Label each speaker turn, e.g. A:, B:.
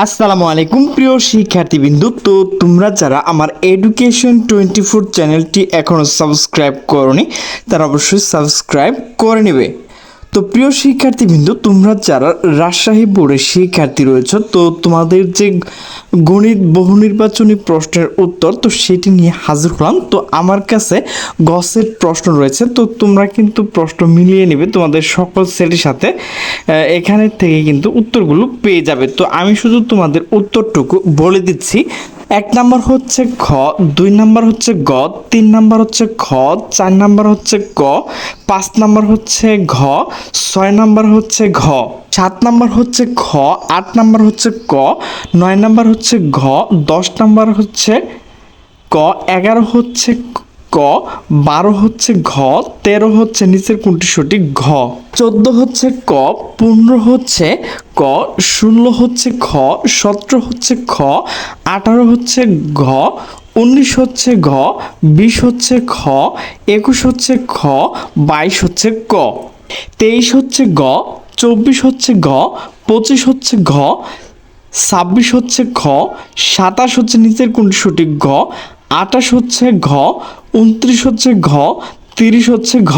A: আসসালামু আলাইকুম প্রিয় শিক্ষার্থীবৃন্দ। তো তোমরা যারা আমার এডুকেশন 24 চ্যানেলটি এখনও সাবস্ক্রাইব করোনি তারা অবশ্যই সাবস্ক্রাইব করে নেবে। তো প্রিয় শিক্ষার্থীবৃন্দ, তোমরা যারা রাজশাহী বোর্ডের শিক্ষার্থী রয়েছে, তো তোমাদের যে গণিত বহু নির্বাচনী প্রশ্নের উত্তর তো সেটি নিয়ে হাজির হলাম। তো আমার কাছে গসের প্রশ্ন রয়েছে, তো তোমরা কিন্তু প্রশ্ন মিলিয়ে নেবে তোমাদের সকল সেটের সাথে। এখানে থেকে কিন্তু উত্তরগুলো পেয়ে যাবে। তো আমি শুধু তোমাদের উত্তরটুকু বলে দিচ্ছি। 1 নাম্বার হচ্ছে খ, 2 নাম্বার হচ্ছে গ, 3 নাম্বার হচ্ছে খ, 4 নাম্বার হচ্ছে ক, 5 নাম্বার হচ্ছে ঘ, 6 নাম্বার হচ্ছে ঘ, 7 নাম্বার হচ্ছে খ, 8 নাম্বার হচ্ছে ক, 9 নাম্বার হচ্ছে ঘ, 10 নাম্বার হচ্ছে ক, 11 হচ্ছে ক, 12 হচ্ছে ঘ, 13 হচ্ছে নিচের কোনটি সঠিক ঘ, 14 হচ্ছে ক, 15 হচ্ছে ক, 16 হচ্ছে খ, 17 হচ্ছে খ, 18 হচ্ছে ঘ, 19 হচ্ছে ঘ, 20 হচ্ছে খ, 21 হচ্ছে খ, 22 হচ্ছে ক, 23 হচ্ছে গ, 24 হচ্ছে ঘ, 25 হচ্ছে ঘ, 26 হচ্ছে ঘ, 27 হচ্ছে নিচের কোনটি সঠিক ঘ, 28 হচ্ছে ঘ, 29 হচ্ছে ঘ, 30 হচ্ছে ঘ।